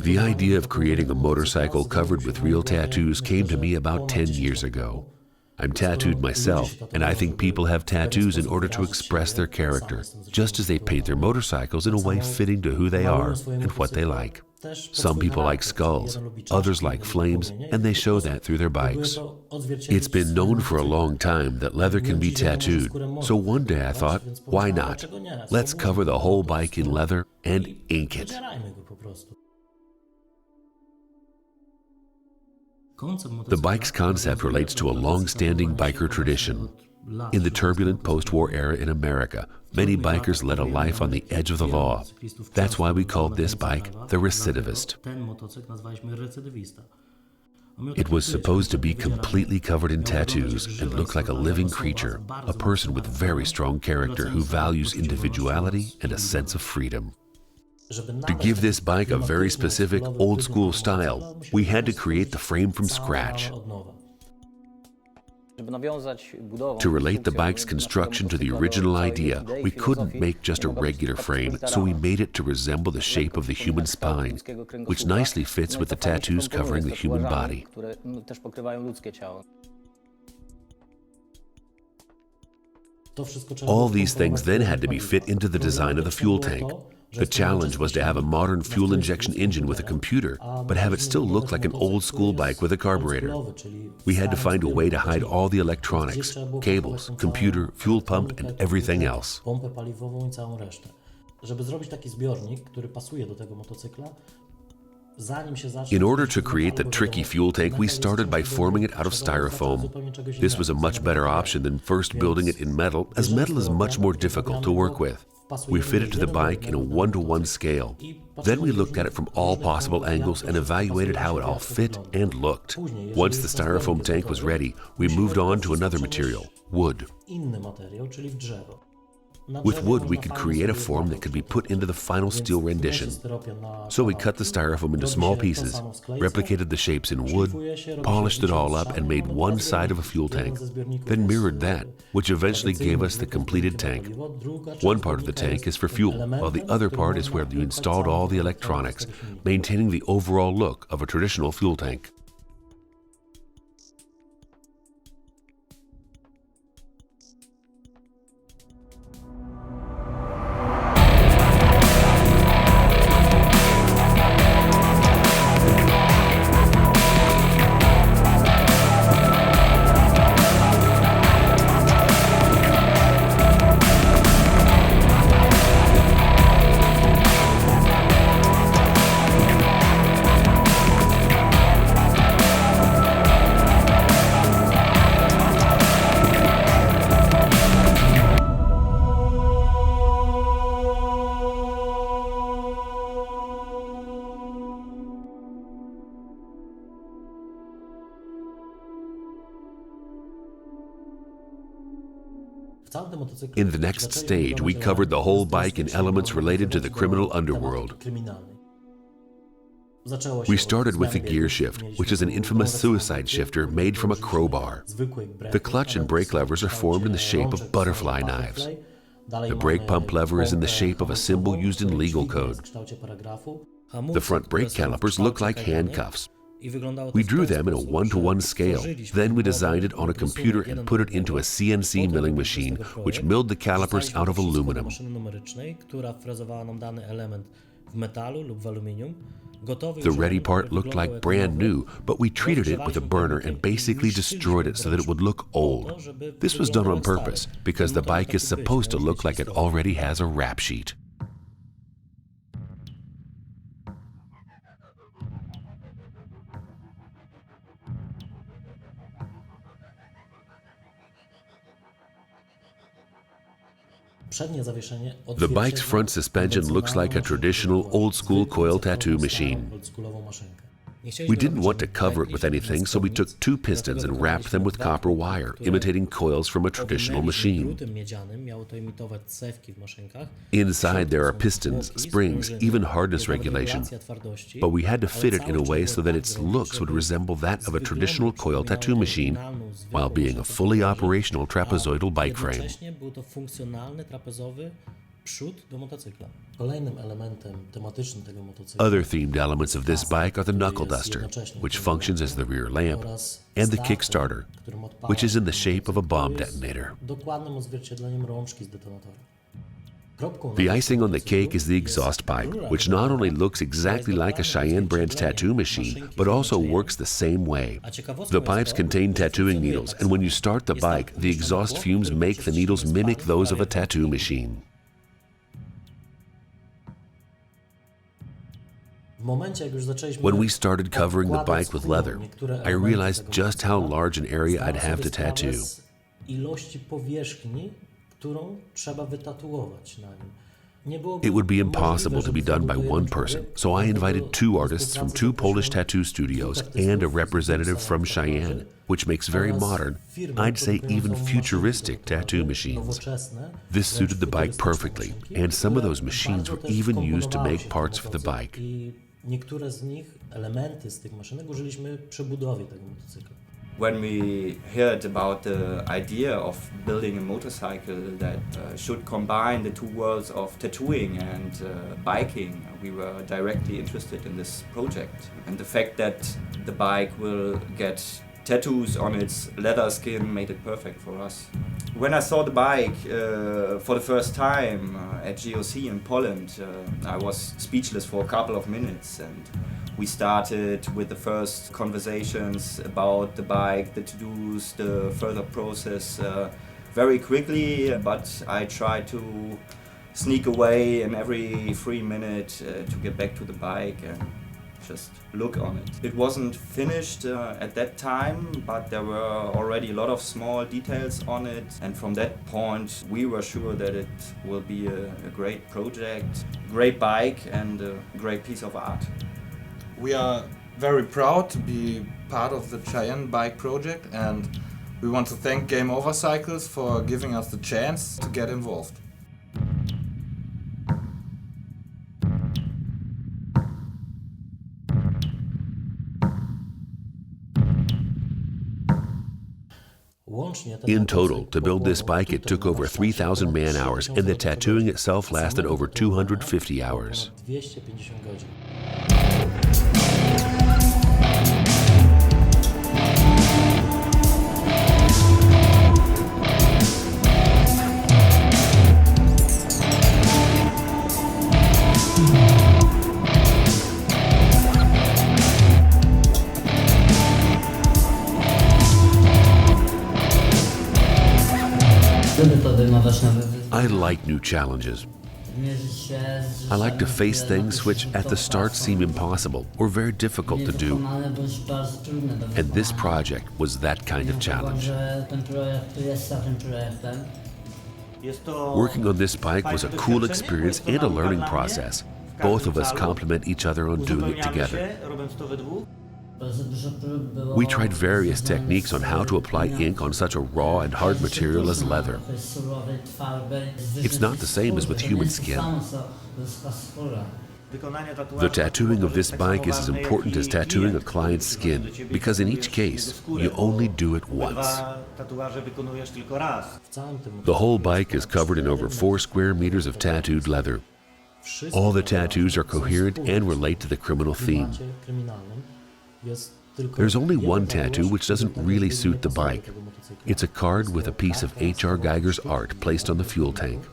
The idea of creating a motorcycle covered with real tattoos came to me about 10 years ago. I'm tattooed myself, and I think people have tattoos in order to express their character, just as they paint their motorcycles in a way fitting to who they are and what they like. Some people like skulls, others like flames, and they show that through their bikes. It's been known for a long time that leather can be tattooed, so one day I thought, why not? Let's cover the whole bike in leather and ink it. The bike's concept relates to a long-standing biker tradition. In the turbulent post-war era in America, many bikers led a life on the edge of the law. That's why we called this bike the Recidivist. It was supposed to be completely covered in tattoos and look like a living creature, a person with very strong character who values individuality and a sense of freedom. To give this bike a very specific, old-school style, we had to create the frame from scratch. To relate the bike's construction to the original idea, we couldn't make just a regular frame, so we made it to resemble the shape of the human spine, which nicely fits with the tattoos covering the human body. All these things then had to be fit into the design of the fuel tank. The challenge was to have a modern fuel injection engine with a computer, but have it still look like an old-school bike with a carburetor. We had to find a way to hide all the electronics, cables, computer, fuel pump, and everything else. In order to create the tricky fuel tank, we started by forming it out of styrofoam. This was a much better option than first building it in metal, as metal is much more difficult to work with. We fit it to the bike in a 1-to-1 scale. Then we looked at it from all possible angles and evaluated how it all fit and looked. Once the styrofoam tank was ready, we moved on to another material, wood. With wood, we could create a form that could be put into the final steel rendition. So we cut the styrofoam into small pieces, replicated the shapes in wood, polished it all up, and made one side of a fuel tank, then mirrored that, which eventually gave us the completed tank. One part of the tank is for fuel, while the other part is where you installed all the electronics, maintaining the overall look of a traditional fuel tank. In the next stage, we covered the whole bike in elements related to the criminal underworld. We started with the gear shift, which is an infamous suicide shifter made from a crowbar. The clutch and brake levers are formed in the shape of butterfly knives. The brake pump lever is in the shape of a symbol used in legal code. The front brake calipers look like handcuffs. We drew them in a 1-to-1 scale. Then we designed it on a computer and put it into a CNC milling machine, which milled the calipers out of aluminum. The ready part looked like brand new, but we treated it with a burner and basically destroyed it so that it would look old. This was done on purpose because the bike is supposed to look like it already has a rap sheet. The bike's front suspension looks like a traditional old-school coil tattoo machine. We didn't want to cover it with anything, so we took two pistons and wrapped them with copper wire, imitating coils from a traditional machine. Inside there are pistons, springs, even hardness regulation, but we had to fit it in a way so that its looks would resemble that of a traditional coil tattoo machine, while being a fully operational trapezoidal bike frame. Other themed elements of this bike are the knuckle duster, which functions as the rear lamp, and the Kickstarter, which is in the shape of a bomb detonator. The icing on the cake is the exhaust pipe, which not only looks exactly like a Cheyenne brand tattoo machine, but also works the same way. The pipes contain tattooing needles, and when you start the bike, the exhaust fumes make the needles mimic those of a tattoo machine. When we started covering the bike with leather, I realized just how large an area I'd have to tattoo. It would be impossible to be done by one person, so I invited two artists from two Polish tattoo studios and a representative from Cheyenne, which makes very modern, I'd say even futuristic tattoo machines. This suited the bike perfectly, and some of those machines were even used to make parts for the bike. When we heard about the idea of building a motorcycle that should combine the two worlds of tattooing and biking, we were directly interested in this project. And the fact that the bike will get tattoos on its leather skin made it perfect for us. When I saw the bike for the first time at GOC in Poland, I was speechless for a couple of minutes, and we started with the first conversations about the bike, the to-dos, the further process very quickly, but I tried to sneak away in every free minute to get back to the bike and just look on it. It wasn't finished at that time, but there were already a lot of small details on it, and from that point we were sure that it will be a great project, great bike and a great piece of art. We are very proud to be part of the Cheyenne bike project, and we want to thank Game Over Cycles for giving us the chance to get involved. In total, to build this bike, it took over 3,000 man-hours, and the tattooing itself lasted over 250 hours. I like new challenges. I like to face things which at the start seem impossible or very difficult to do. And this project was that kind of challenge. Working on this bike was a cool experience and a learning process. Both of us complement each other on doing it together. We tried various techniques on how to apply ink on such a raw and hard material as leather. It's not the same as with human skin. The tattooing of this bike is as important as tattooing a client's skin, because in each case, you only do it once. The whole bike is covered in over 4 square meters of tattooed leather. All the tattoos are coherent and relate to the criminal theme. There's only one tattoo which doesn't really suit the bike. It's a card with a piece of H.R. Geiger's art placed on the fuel tank.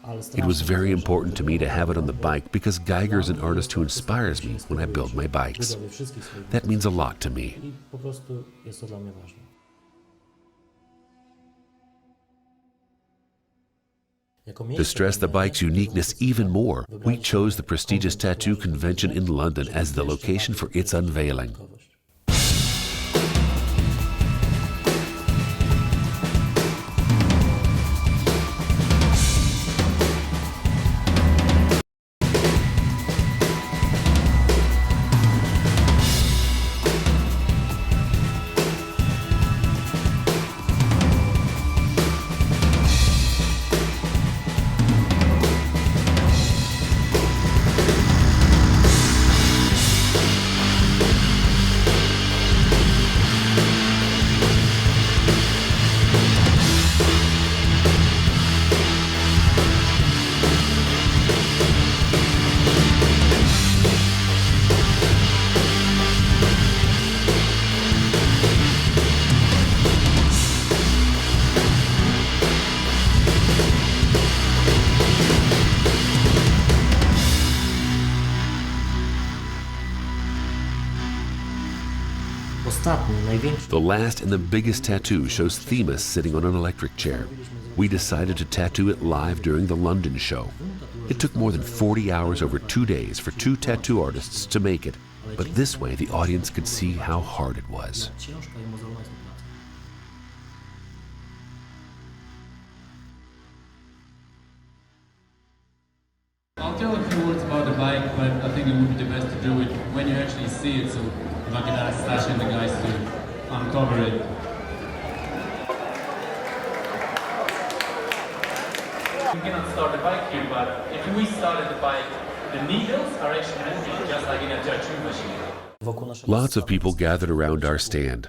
It was very important to me to have it on the bike because Geiger is an artist who inspires me when I build my bikes. That means a lot to me. To stress the bike's uniqueness even more, we chose the prestigious tattoo convention in London as the location for its unveiling. The last and the biggest tattoo shows Themis sitting on an electric chair. We decided to tattoo it live during the London show. It took more than 40 hours over 2 days for 2 tattoo artists to make it, but this way the audience could see how hard it was. I'll tell a few words about the bike, but I think it would be the best to do it when you actually see it, so if I can ask Sasha and the guys to uncover it. We cannot start the bike here, but if we started the bike, the needles are actually moving just like in a tattoo machine. Lots of people gathered around our stand.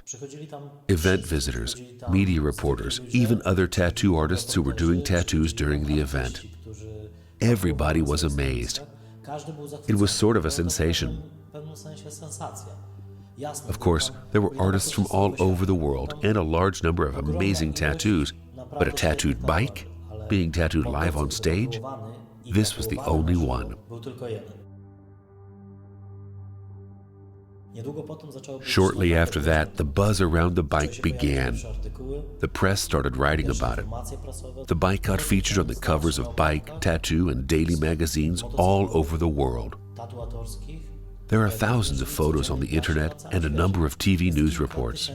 Event visitors, media reporters, even other tattoo artists who were doing tattoos during the event. Everybody was amazed. It was sort of a sensation. Of course, there were artists from all over the world and a large number of amazing tattoos, but a tattooed bike, being tattooed live on stage, this was the only one. Shortly after that, the buzz around the bike began. The press started writing about it. The bike got featured on the covers of Bike, Tattoo, and daily magazines all over the world. There are thousands of photos on the internet and a number of TV news reports.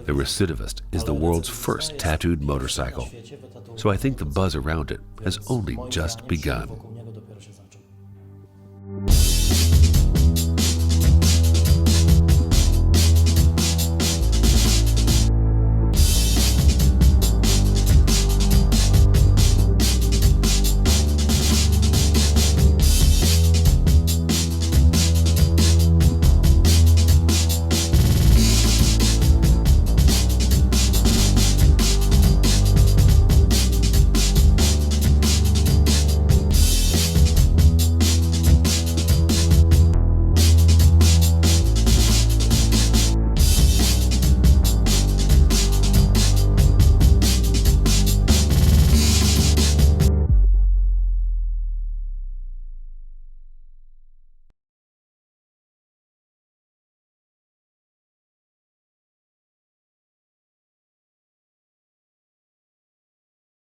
The Recidivist is the world's first tattooed motorcycle, so I think the buzz around it has only just begun.